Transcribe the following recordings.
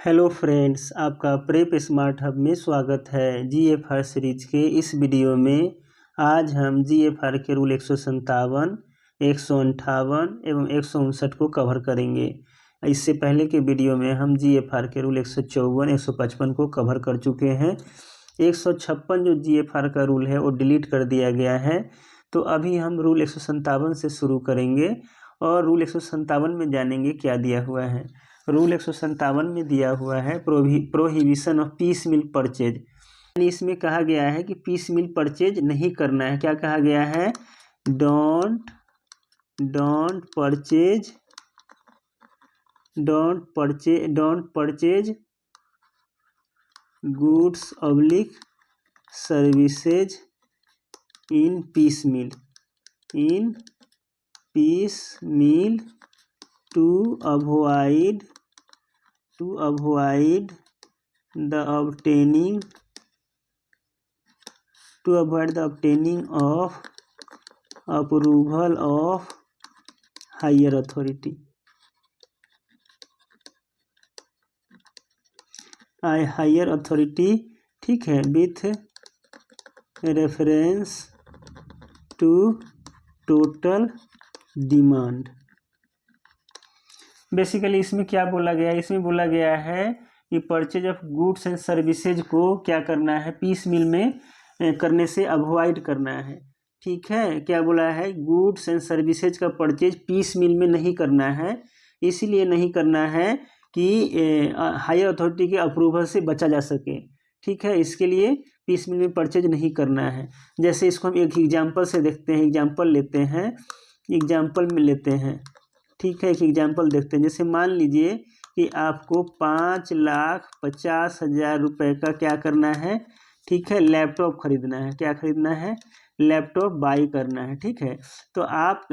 Hello friends, आपका prep smart hub में स्वागत है। जीएफआर सीरीज के इस वीडियो में आज हम जीएफआर के रूल 157, 158 एवं 159 को कवर करेंगे। इससे पहले के वीडियो में हम जीएफआर के रूल 154, 155 को कवर कर चुके हैं। 156 जो जीएफआर का रूल है वो डिलीट कर दिया गया है। तो अभी हम रूल 157 से शुरू करेंगे और रूल 157 में जानेंगे क्या दिया हुआ है। रूल 157 में दिया हुआ है prohibition of peace mill purchase. यानी इसमें कहा गया है कि पीस मिल परचेज नहीं करना है। क्या कहा गया है? Don't purchase goods oblique services in piecemeal to avoid the obtaining of approval of higher authority. Higher authority, ठीक है, with reference to total demand. Basically इसमें क्या बोला गया है? इसमें बोला गया है कि purchase of goods and services को क्या करना है? पीस मिल में करने से अवॉइड करना है। ठीक है, क्या बोला है? गुड्स एंड सर्विसेज का परचेज पीस मिल में नहीं करना है। इसीलिए नहीं करना है कि हायर अथॉरिटी के अप्रूवल से बचा जा सके। ठीक है, इसके लिए पीस मिल में परचेज नहीं करना है। जैसे इसको हम एक एग्जाम्पल से देखते हैं, एग्जाम्पल में लेते हैं। ठीक है, एक एग्जाम्पल देखते हैं। जैसे मान लीजिए कि आपको 5,50,000 रुपये का क्या करना है? ठीक है, लैपटॉप खरीदना है। क्या खरीदना है? लैपटॉप बाई करना है। ठीक है, तो आप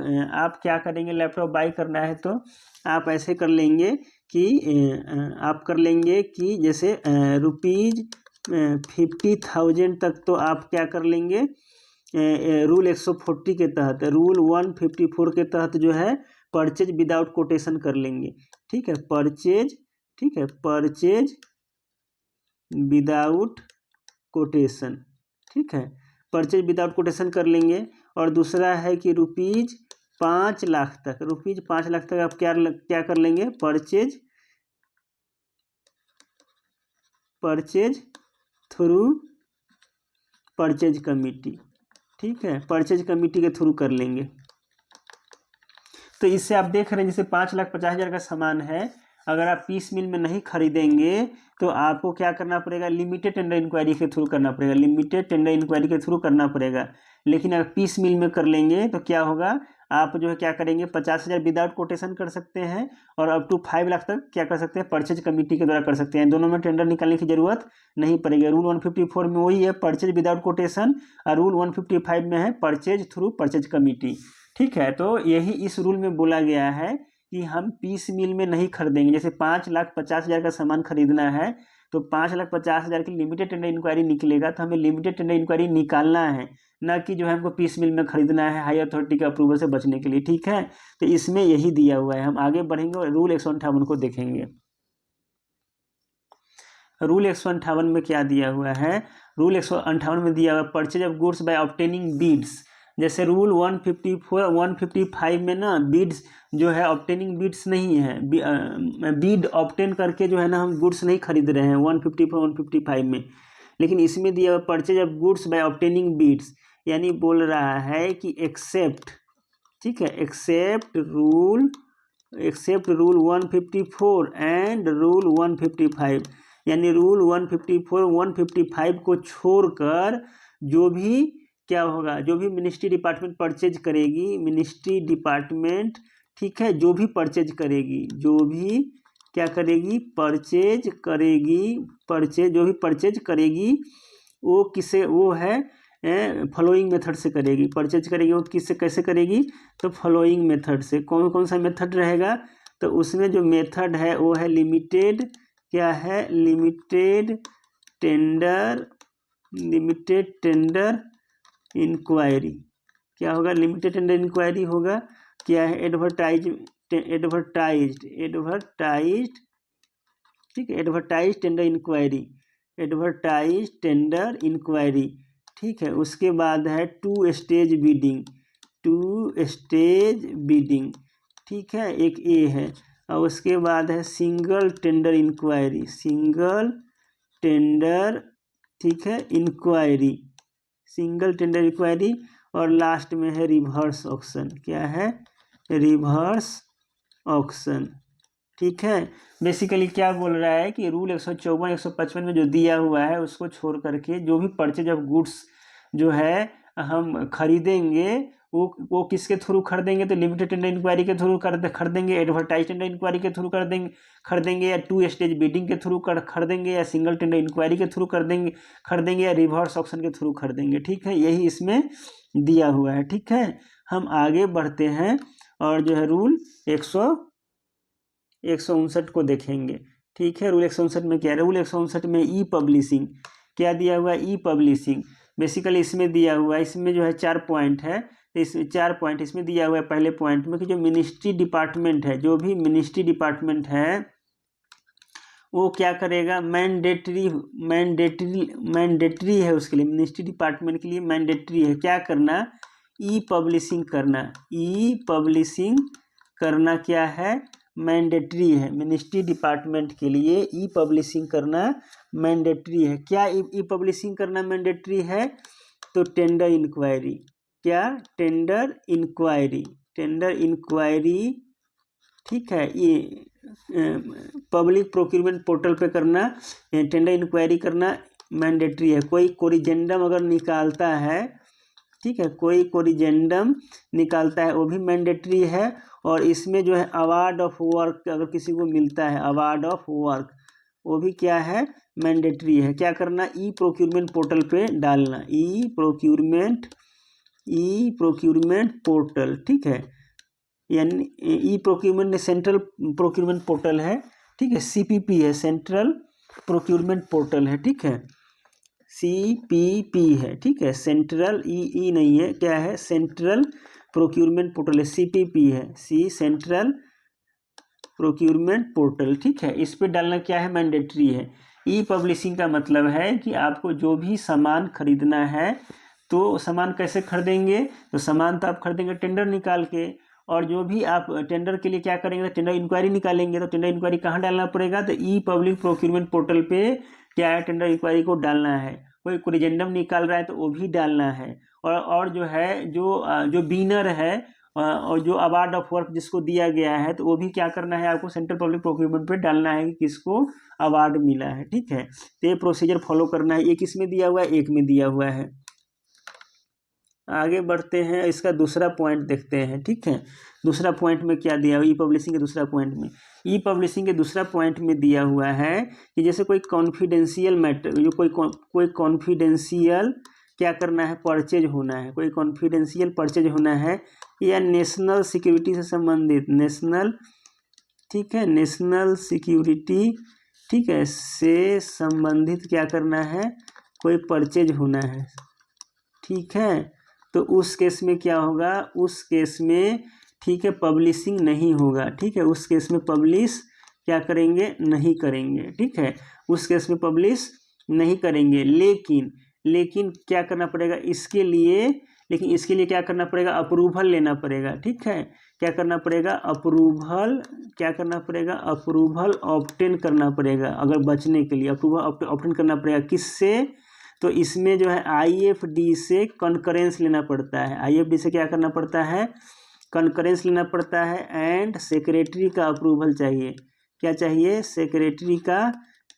क्या करेंगे? लैपटॉप बाई करना है तो आप ऐसे कर लेंगे कि जैसे ₹50,000 तक तो आप क्या कर लेंगे? रूल 140 के तहत, रूल 154 के तहत जो है परचेज विदाउट कोटेशन कर लेंगे। ठीक है, परचेज विदाउट कोटेशन। ठीक है, परचेज विदाउट कोटेशन कर लेंगे। और दूसरा है कि ₹5 लाख तक आप क्या कर लेंगे? Purchase through purchase committee. ठीक है, परचेज कमिटी के थ्रू कर लेंगे। तो इससे आप देख रहे हैं जैसे 5,50,000 का सामान है, अगर आप पीस मिल में नहीं खरीदेंगे तो आपको क्या करना पड़ेगा? लिमिटेड टेंडर इंक्वायरी के थ्रू करना पड़ेगा। लेकिन अगर पीस मिल में कर लेंगे तो क्या होगा? आप जो है क्या करेंगे? 50,000 विदाउट कोटेशन कर सकते हैं और अप टू 5 लाख तक क्या कर सकते हैं? परचेज कमिटी के द्वारा कर सकते हैं। दोनों में टेंडर निकालने की जरूरत नहीं पड़ेगी। रूल 154 में वही है, परचेज विदाउट कोटेशन, और रूल 155 में है परचेज थ्रू परचेज कमिटी। ठीक है, तो यही इस रूल में बोला गया है कि हम पीस मिल में नहीं खरीदेंगे। जैसे 5,50,000 का सामान खरीदना है तो 5,50,000 की लिमिटेड टेंडर इंक्वायरी निकलेगा, तो हमें लिमिटेड टेंडर इंक्वायरी निकालना है, ना कि जो है हमको पीस मिल में खरीदना है हाई अथॉरिटी के अप्रूवल से बचने के लिए। ठीक है, तो इसमें यही दिया हुआ है। हम आगे बढ़ेंगे और रूल 158 को देखेंगे। रूल 158 में क्या दिया हुआ है? रूल 158 में दिया हुआ purchase of goods by obtaining beads. जैसे रूल 154, 155 में ना बीड्स जो है ऑब्टेनिंग बीड्स नहीं है, बीड ऑब्टेन करके जो है ना हम गुड्स नहीं खरीद रहे हैं 154, 155 में। लेकिन इसमें दिया हुआ purchase of goods by obtaining beads, यानी बोल रहा है कि एक्सेप्ट, ठीक है, एक्सेप्ट रूल 154 एंड रूल 155, यानी रूल 154, 155 को छोड़कर जो भी क्या होगा, जो भी मिनिस्ट्री डिपार्टमेंट परचेज करेगी, मिनिस्ट्री डिपार्टमेंट, ठीक है, जो भी परचेज करेगी, जो भी क्या करेगी? परचेज करेगी, वो किसे, वो है फॉलोइंग मेथड से करेगी। परचेज करेगी वो किससे, कैसे करेगी? तो फॉलोइंग मेथड से। कौन कौन सा मेथड रहेगा? तो उसमें जो मेथड है वो है लिमिटेड, क्या है? Limited tender inquiry. क्या होगा? लिमिटेड टेंडर इंक्वायरी होगा। क्या है? एडवर्टाइज्ड ठीक है, advertise tender inquiry, advertise tender inquiry, ठीक है। उसके बाद है two stage bidding, two stage bidding, ठीक है, एक ए है। और उसके बाद है single tender inquiry, single tender, ठीक है, इंक्वायरी, सिंगल टेंडर इंक्वायरी। और लास्ट में है रिवर्स ऑक्शन, क्या है, रिवर्स ऑक्शन, ठीक है। बेसिकली क्या बोल रहा है कि रूल 154 155 में जो दिया हुआ है उसको छोड़ करके जो भी परचेज ऑफ गुड्स जो है हम खरीदेंगे वो किसके थ्रू खरीदेंगे, तो लिमिटेड टेंडर इंक्वायरी के थ्रू खरीदेंगे, एडवर्टाइज टेंडर इंक्वायरी के थ्रू खरीदेंगे, या टू स्टेज बीडिंग के थ्रू खरीदेंगे, या सिंगल टेंडर इंक्वायरी के थ्रू खरीदेंगे, या रिवर्स ऑक्शन के थ्रू खरीदेंगे, ठीक है। यही इसमें दिया हुआ है, ठीक है। हम आगे बढ़ते हैं और जो है रूल 159 को देखेंगे, ठीक है। रूल 159 में क्या है, रूल 159 में ई पब्लिशिंग, क्या दिया हुआ है, ई पब्लिशिंग। बेसिकली इसमें दिया हुआ है, इसमें जो है 4 पॉइंट है, इसमें 4 पॉइंट इसमें दिया हुआ है। पहले पॉइंट में कि जो मिनिस्ट्री डिपार्टमेंट है, जो भी मिनिस्ट्री डिपार्टमेंट है वो क्या करेगा, मैंडेटरी है उसके लिए, मिनिस्ट्री डिपार्टमेंट के लिए मैंडेटरी है क्या करना, ई पब्लिशिंग करना, ई पब्लिशिंग करना क्या है, मैंडेटरी है। मिनिस्ट्री डिपार्टमेंट के लिए ई पब्लिशिंग करना मैंडेटरी है। क्या ई पब्लिशिंग करना मैंडेटरी है, तो टेंडर इंक्वायरी, क्या, टेंडर इंक्वायरी, टेंडर इंक्वायरी, ठीक है, ये पब्लिक प्रोक्यूरमेंट पोर्टल पे करना, टेंडर इंक्वायरी करना मैंडेटरी है। कोई कोरिजेंडम अगर निकालता है, ठीक है, कोई कोरिजेंडम निकालता है वो भी मैंडेटरी है। और इसमें जो है अवार्ड ऑफ वर्क अगर किसी को मिलता है, अवार्ड ऑफ वर्क, वो भी क्या है, मैंडेटरी है। क्या करना, ई प्रोक्यूरमेंट पोर्टल पे डालना, ई प्रोक्यूरमेंट पोर्टल, ठीक है, यानी ई प्रोक्यूरमेंट सेंट्रल प्रोक्यूरमेंट पोर्टल है, ठीक है, सीपीपी है, सेंट्रल प्रोक्यूरमेंट पोर्टल है, ठीक है, सीपीपी है, ठीक है, सेंट्रल ई नहीं है, क्या है, सेंट्रल प्रोक्यूरमेंट पोर्टल है, सीपीपी है, सेंट्रल प्रोक्यूरमेंट पोर्टल, ठीक है। इस पे डालना क्या है, मैंडेटरी है। ई पब्लिशिंग का मतलब है कि आपको जो भी सामान खरीदना है तो सामान कैसे खरीदेंगे, तो सामान तो आप खरीदेंगे टेंडर निकाल के, और जो भी आप टेंडर के लिए क्या करेंगे, तो टेंडर इंक्वायरी निकालेंगे, तो टेंडर इंक्वायरी कहाँ डालना पड़ेगा, तो ई पब्लिक प्रोक्यूरमेंट पोर्टल पे क्या है, टेंडर इंक्वायरी को डालना है। कोई कोरिजेंडम निकाल रहा है तो वो भी डालना है। और जो है जो बीनर है और जो अवार्ड ऑफ वर्क जिसको दिया गया है तो वो भी क्या करना है, आपको सेंट्रल पब्लिक प्रोक्यूरमेंट पे डालना है कि किसको अवार्ड मिला है, ठीक है। तो ये प्रोसीजर फॉलो करना है। एक इसमें दिया हुआ है, एक में दिया हुआ है। आगे बढ़ते हैं, इसका दूसरा पॉइंट देखते हैं, ठीक है। दूसरा पॉइंट में क्या दिया हुआ, ई पब्लिशिंग के दूसरा पॉइंट में, ई पब्लिशिंग के दूसरा पॉइंट में दिया हुआ है कि जैसे कोई कॉन्फिडेंशियल मैटर, जो कोई कॉन्फिडेंशियल क्या करना है, परचेज होना है, कोई कॉन्फिडेंशियल परचेज होना है, या नेशनल सिक्योरिटी से संबंधित, नेशनल, ठीक है, नेशनल सिक्योरिटी, ठीक है, से संबंधित क्या करना है, कोई परचेज होना है, ठीक है। तो उस केस में क्या होगा, उस केस में, ठीक है, पब्लिशिंग नहीं होगा, ठीक है, उस केस में पब्लिश क्या करेंगे, नहीं करेंगे, ठीक है, उस केस में पब्लिश नहीं करेंगे। लेकिन क्या करना पड़ेगा इसके लिए, लेकिन इसके लिए क्या करना पड़ेगा, अप्रूवल लेना पड़ेगा, ठीक है। क्या करना पड़ेगा, अप्रूवल, क्या करना पड़ेगा, अप्रूवल ऑब्टेन करना पड़ेगा। अगर बचने के लिए अप्रूवल ऑब्टेन करना पड़ेगा, किससे, तो इसमें जो है IFD से कॉन्करेंस लेना पड़ता है। IFD से क्या करना पड़ता है, कॉन्करेंस लेना पड़ता है। एंड सेक्रेटरी का अप्रूवल चाहिए, क्या चाहिए, सेक्रेटरी का,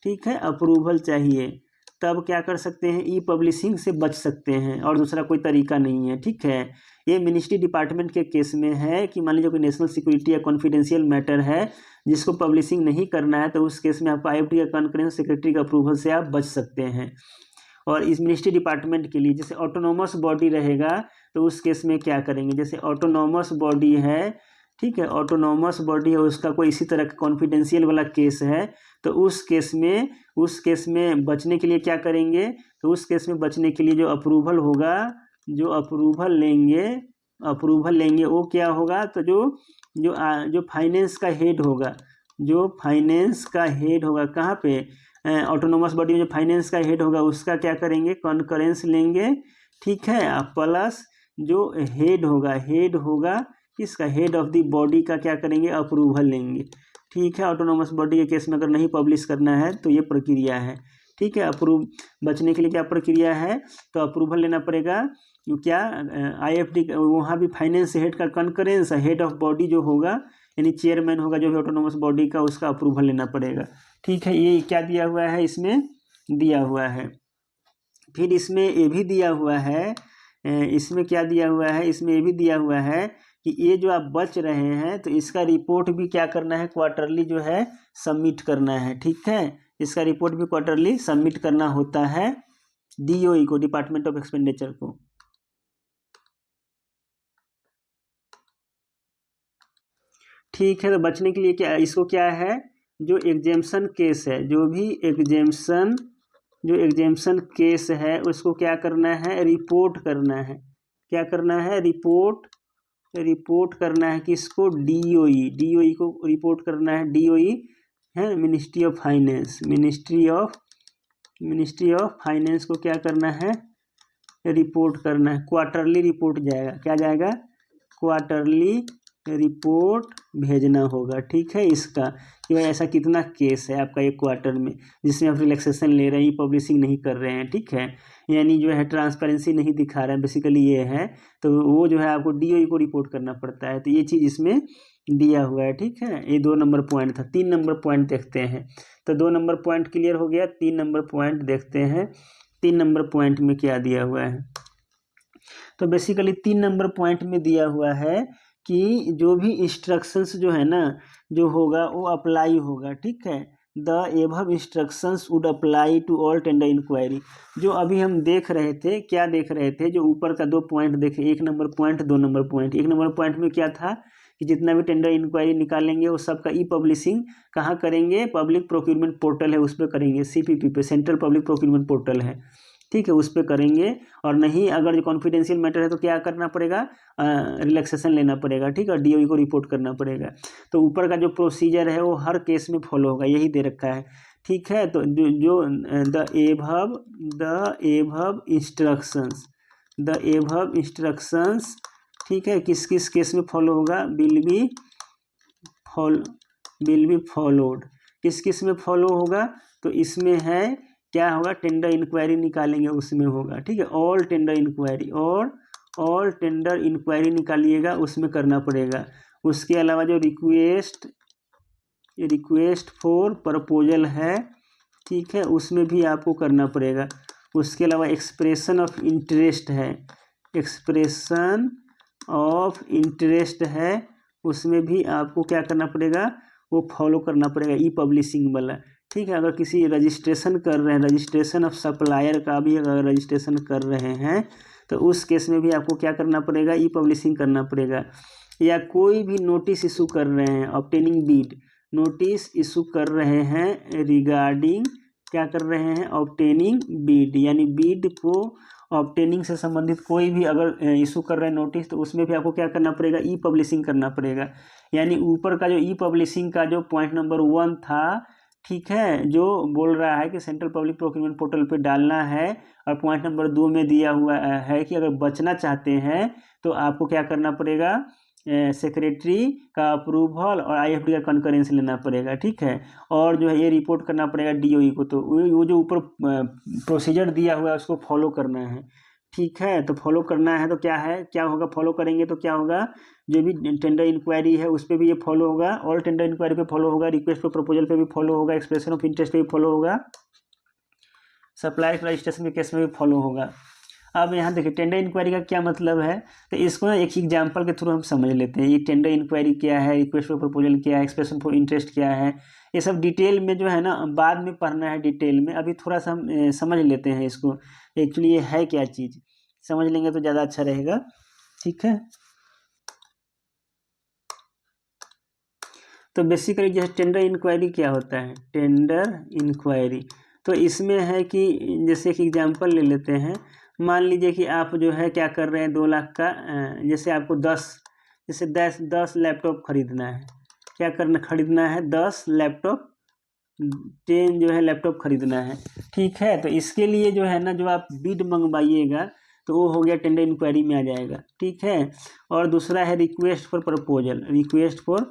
ठीक है, अप्रूवल चाहिए। तब क्या कर सकते हैं, ई पब्लिशिंग से बच सकते हैं, और दूसरा कोई तरीका नहीं है, ठीक है। ये मिनिस्ट्री डिपार्टमेंट के केस में है कि मान लीजिए कोई नेशनल सिक्योरिटी या कॉन्फिडेंशियल मैटर है जिसको पब्लिशिंग नहीं करना है, तो उस केस में आपको IFD या कॉन्करेंस सेक्रेटरी का अप्रूवल से आप बच सकते हैं। और इस मिनिस्ट्री डिपार्टमेंट के लिए जैसे ऑटोनोमस बॉडी रहेगा तो उस केस में क्या करेंगे, जैसे ऑटोनोमस बॉडी है, ठीक है, ऑटोनोमस बॉडी है, उसका कोई इसी तरह का कॉन्फिडेंशियल वाला केस है, तो उस केस में बचने के लिए क्या करेंगे, तो उस केस में बचने के लिए जो अप्रूवल होगा, जो अप्रूवल लेंगे वो क्या होगा, तो जो फाइनेंस का हेड होगा, जो फाइनेंस का हेड होगा कहाँ पे, ऑटोनोमस बॉडी में जो फाइनेंस का हेड होगा उसका क्या करेंगे, कॉन्करेंस लेंगे, ठीक है। प्लस जो हेड होगा इसका हेड ऑफ द बॉडी का क्या करेंगे, अप्रूवल लेंगे, ठीक है। ऑटोनोमस बॉडी के केस में अगर नहीं पब्लिश करना है तो ये प्रक्रिया है, ठीक है। अप्रूव बचने के लिए क्या प्रक्रिया है, तो अप्रूवल लेना पड़ेगा, क्या IFD वहाँ भी फाइनेंस हेड का कॉन्करेंस, हेड ऑफ बॉडी जो होगा यानी चेयरमैन होगा जो भी ऑटोनोमस बॉडी का, उसका अप्रूवल लेना पड़ेगा, ठीक है। ये क्या दिया हुआ है, इसमें दिया हुआ है। फिर इसमें ये भी दिया हुआ है, इसमें क्या दिया हुआ है, इसमें ये भी दिया हुआ है कि ये जो आप बच रहे हैं तो इसका रिपोर्ट भी क्या करना है, क्वार्टरली जो है सबमिट करना है, ठीक है। इसका रिपोर्ट भी क्वार्टरली सबमिट करना होता है DOE को, डिपार्टमेंट ऑफ एक्सपेंडिचर को, ठीक है। तो बचने के लिए क्या, इसको क्या है, जो एग्जेम्पशन केस है, जो भी एग्जेम्पशन केस है उसको क्या करना है, रिपोर्ट करना है, क्या करना है, रिपोर्ट करना है किसको, DOE को रिपोर्ट करना है। DOE है ministry of finance, ministry of finance को क्या करना है, रिपोर्ट करना है। क्वार्टरली रिपोर्ट जाएगा, क्या जाएगा, क्वार्टरली रिपोर्ट भेजना होगा, ठीक है। इसका कि भाई ऐसा कितना केस है आपका एक क्वार्टर में जिसमें आप रिलैक्सेशन ले रहे हैं, पब्लिशिंग नहीं कर रहे हैं, ठीक है। यानी जो है ट्रांसपेरेंसी नहीं दिखा रहा है, बेसिकली ये है। तो वो जो है आपको DOE को रिपोर्ट करना पड़ता है, तो ये चीज़ इसमें दिया हुआ है, ठीक है। ये 2 नंबर पॉइंट था। 3 नंबर पॉइंट देखते हैं। तो 2 नंबर पॉइंट क्लियर हो गया, 3 नंबर पॉइंट देखते हैं। 3 नंबर पॉइंट में क्या दिया हुआ है, तो बेसिकली 3 नंबर पॉइंट में दिया हुआ है कि जो भी इंस्ट्रक्शंस जो है ना, जो होगा वो अप्लाई होगा, ठीक है। The above instructions would apply to all tender inquiry. जो अभी हम देख रहे थे, क्या देख रहे थे, जो ऊपर का 2 पॉइंट देखे, 1 number point, 2 number point. 1 number point में क्या था कि जितना भी टेंडर इंक्वायरी निकालेंगे वो सबका पब्लिशिंग कहाँ करेंगे, पब्लिक प्रोक्यूरमेंट पोर्टल है उस पर करेंगे, CPP पे, सेंट्रल पब्लिक प्रोक्यूरमेंट पोर्टल है, ठीक है, उस पर करेंगे। और नहीं अगर जो कॉन्फिडेंशियल मैटर है तो क्या करना पड़ेगा, रिलैक्सेशन लेना पड़ेगा, ठीक है, DOE को रिपोर्ट करना पड़ेगा। तो ऊपर का जो प्रोसीजर है वो हर केस में फॉलो होगा, यही दे रखा है, ठीक है। तो जो द एबव इंस्ट्रक्शंस, ठीक है, किस किस केस में फॉलो होगा, विल बी फॉलोड, किस किस में फॉलो होगा, तो इसमें है क्या होगा, टेंडर इंक्वायरी निकालेंगे उसमें होगा, ठीक है। ऑल टेंडर इंक्वायरी निकालिएगा उसमें करना पड़ेगा। उसके अलावा जो रिक्वेस्ट फॉर प्रपोजल है, ठीक है, उसमें भी आपको करना पड़ेगा। उसके अलावा एक्सप्रेशन ऑफ इंटरेस्ट है, उसमें भी आपको क्या करना पड़ेगा, वो फॉलो करना पड़ेगा, पब्लिशिंग वाला, ठीक है। अगर किसी रजिस्ट्रेशन कर रहे हैं, रजिस्ट्रेशन ऑफ सप्लायर का भी अगर रजिस्ट्रेशन कर रहे हैं तो उस केस में भी आपको क्या करना पड़ेगा, पब्लिशिंग करना पड़ेगा। या कोई भी नोटिस इशू कर रहे हैं, ऑब्टेनिंग बीड, नोटिस इशू कर रहे हैं रिगार्डिंग, क्या कर रहे हैं, ऑब्टेनिंग बीड, यानी बीड को ऑब्टेनिंग से संबंधित कोई भी अगर इशू कर रहे हैं नोटिस, तो उसमें भी आपको क्या करना पड़ेगा, पब्लिशिंग करना पड़ेगा। यानी ऊपर का जो पब्लिशिंग का जो पॉइंट नंबर 1 था, ठीक है, जो बोल रहा है कि सेंट्रल पब्लिक प्रोक्यूरमेंट पोर्टल पे डालना है, और पॉइंट नंबर 2 में दिया हुआ है कि अगर बचना चाहते हैं तो आपको क्या करना पड़ेगा, सेक्रेटरी का अप्रूवल और IFD का कॉन्करेंस लेना पड़ेगा, ठीक है। और जो है ये रिपोर्ट करना पड़ेगा DOE को। तो वो जो ऊपर प्रोसीजर दिया हुआ है उसको फॉलो करना है, ठीक है। तो फॉलो करना है तो क्या होगा, फॉलो करेंगे तो क्या होगा, जो भी टेंडर इंक्वायरी है उस पर भी ये फॉलो होगा, ऑल टेंडर इंक्वायरी पे फॉलो होगा, रिक्वेस्ट फॉर प्रपोजल पे भी फॉलो होगा, एक्सप्रेशन ऑफ इंटरेस्ट पे भी फॉलो होगा, सप्लाई रजिस्ट्रेशन के केस में भी फॉलो होगा। अब यहाँ देखिए टेंडर इंक्वायरी का क्या मतलब है, तो इसको ना एक एग्जाम्पल के थ्रू हम समझ लेते हैं। ये टेंडर इंक्वायरी क्या है, रिक्वेस्ट फॉर प्रपोजल क्या है, एक्सप्रेशन फॉर इंटरेस्ट क्या है, ये सब डिटेल में जो है ना बाद में पढ़ना है डिटेल में। अभी थोड़ा सा हम समझ लेते हैं इसको, एक्चुअली ये है क्या चीज़, समझ लेंगे तो ज़्यादा अच्छा रहेगा, ठीक है। तो बेसिकली जो है टेंडर इंक्वायरी क्या होता है, टेंडर इंक्वायरी तो इसमें है कि जैसे एक एग्जांपल ले लेते हैं। मान लीजिए कि आप जो है क्या कर रहे हैं, 2 लाख का, जैसे आपको 10 लैपटॉप खरीदना है, क्या करना खरीदना है 10 लैपटॉप 10 जो है लैपटॉप खरीदना है। ठीक है, तो इसके लिए जो है ना जो आप बिड मंगवाइएगा तो वो हो गया टेंडर इंक्वायरी में आ जाएगा। ठीक है, और दूसरा है request for proposal. Request for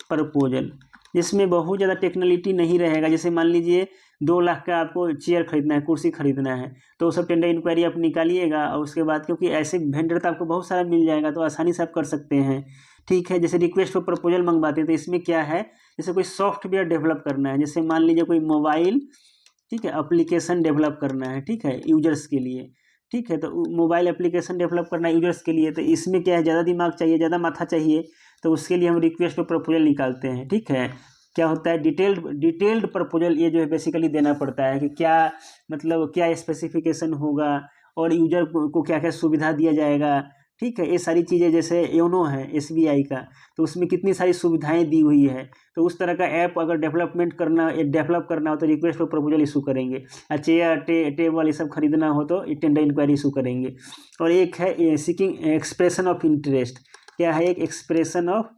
proposal जिसमें बहुत ज़्यादा टेक्निकलिटी नहीं रहेगा। जैसे मान लीजिए 2 लाख का आपको चेयर खरीदना है, कुर्सी खरीदना है, तो वो सब टेंडर इंक्वायरी आप निकालिएगा और उसके बाद क्योंकि ऐसे वेंडर तो आपको बहुत सारा मिल जाएगा तो आसानी से आप कर सकते हैं। ठीक है, जैसे रिक्वेस्ट फॉर प्रपोजल मंगवाते हैं तो इसमें क्या है, जैसे कोई सॉफ्टवेयर डेवलप करना है, जैसे मान लीजिए कोई मोबाइल, ठीक है, एप्लीकेशन डेवलप करना है, ठीक है, यूजर्स के लिए। ठीक है, तो मोबाइल एप्लीकेशन डेवलप करना है यूजर्स के लिए, तो इसमें क्या है, ज़्यादा दिमाग चाहिए, ज़्यादा माथा चाहिए, तो उसके लिए हम रिक्वेस्ट फॉर प्रपोजल निकालते हैं। ठीक है, क्या होता है डिटेल्ड प्रपोजल, ये जो है बेसिकली देना पड़ता है कि क्या मतलब क्या स्पेसिफिकेशन होगा और यूजर को क्या क्या सुविधा दिया जाएगा। ठीक है, ये सारी चीज़ें, जैसे योनो है SBI का, तो उसमें कितनी सारी सुविधाएं दी हुई है, तो उस तरह का ऐप अगर डेवलप करना हो तो रिक्वेस्ट फॉर प्रपोजल इशू करेंगे। चेयर टेबल ये सब खरीदना हो तो टेंडर इंक्वायरी इशू करेंगे। और एक है सीकिंग एक्सप्रेशन ऑफ इंटरेस्ट। क्या है, एक एक्सप्रेशन ऑफ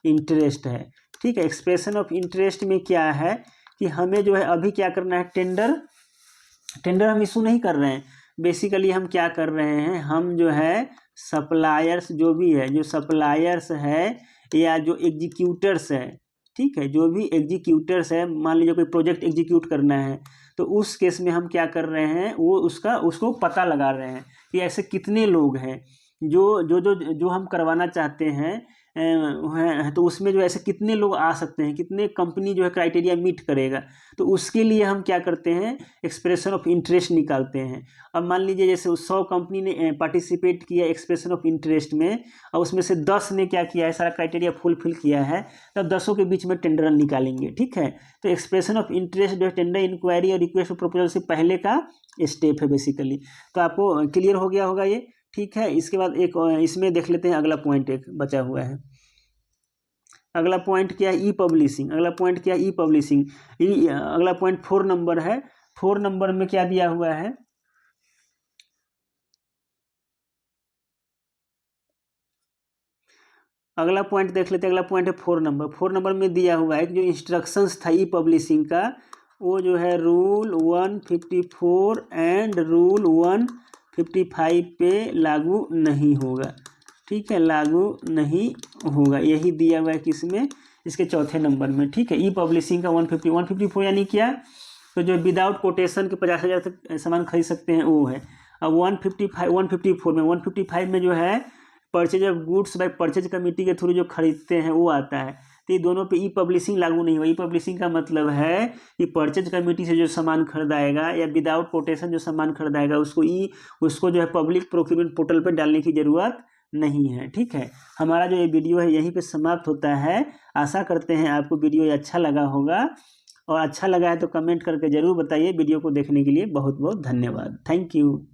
इंटरेस्ट है। ठीक है, एक्सप्रेशन ऑफ इंटरेस्ट में क्या है कि हमें जो है अभी क्या करना है, टेंडर हम इशू नहीं कर रहे हैं। बेसिकली हम क्या कर रहे हैं, हम जो है सप्लायर्स जो भी है, जो सप्लायर्स है या जो एग्जीक्यूटर्स है, ठीक है, जो भी एग्जीक्यूटर्स है, मान लीजिए कोई प्रोजेक्ट एग्जीक्यूट करना है तो उस केस में हम क्या कर रहे हैं, वो उसको पता लगा रहे हैं कि ऐसे कितने लोग हैं जो जो जो जो हम करवाना चाहते हैं तो उसमें जो ऐसे कितने लोग आ सकते हैं, कितने कंपनी जो है क्राइटेरिया मीट करेगा, तो उसके लिए हम क्या करते हैं, एक्सप्रेशन ऑफ इंटरेस्ट निकालते हैं। अब मान लीजिए जैसे 100 कंपनी ने पार्टिसिपेट किया एक्सप्रेशन ऑफ इंटरेस्ट में और उसमें से 10 ने क्या किया है, सारा क्राइटेरिया फुलफिल किया है, तब 10 के बीच में टेंडर निकालेंगे। ठीक है, तो एक्सप्रेशन ऑफ इंटरेस्ट जो है टेंडर इंक्वायरी और रिक्वेस्ट प्रपोजल से पहले का स्टेप है बेसिकली। तो आपको क्लियर हो गया होगा ये। ठीक है, इसके बाद एक इसमें देख लेते हैं अगला पॉइंट एक बचा हुआ है। अगला पॉइंट क्या है, ई पब्लिशिंग। अगला पॉइंट क्या है, ई पब्लिशिंग। अगला पॉइंट 4 नंबर है। 4 नंबर में क्या दिया हुआ है, अगला पॉइंट देख लेते हैं। अगला पॉइंट है 4 नंबर। 4 नंबर में दिया हुआ है कि जो इंस्ट्रक्शंस था ई पब्लिशिंग का, वो जो है रूल 154 एंड रूल 155 पे लागू नहीं होगा। ठीक है, लागू नहीं होगा, यही दिया हुआ है किसमें, इसके चौथे नंबर में। ठीक है, ई पब्लिशिंग का 154 यानी क्या, तो जो विदाउट कोटेशन के 50,000 तक सामान खरीद सकते हैं वो है। अब 154 में जो है purchase of goods by purchase committee के थ्रू जो खरीदते हैं वो आता है। तो ये दोनों पे ई पब्लिशिंग लागू नहीं हुआ। ई पब्लिशिंग का मतलब है कि परचेज कमेटी से जो सामान खरीदाएगा या विदाउट कोटेशन जो सामान खरीदाएगा उसको जो है पब्लिक प्रोक्यूरमेंट पोर्टल पर डालने की ज़रूरत नहीं है। ठीक है, हमारा जो ये वीडियो है यहीं पे समाप्त होता है। आशा करते हैं आपको वीडियो ये अच्छा लगा होगा, और अच्छा लगा है तो कमेंट करके ज़रूर बताइए। वीडियो को देखने के लिए बहुत बहुत धन्यवाद। Thank you.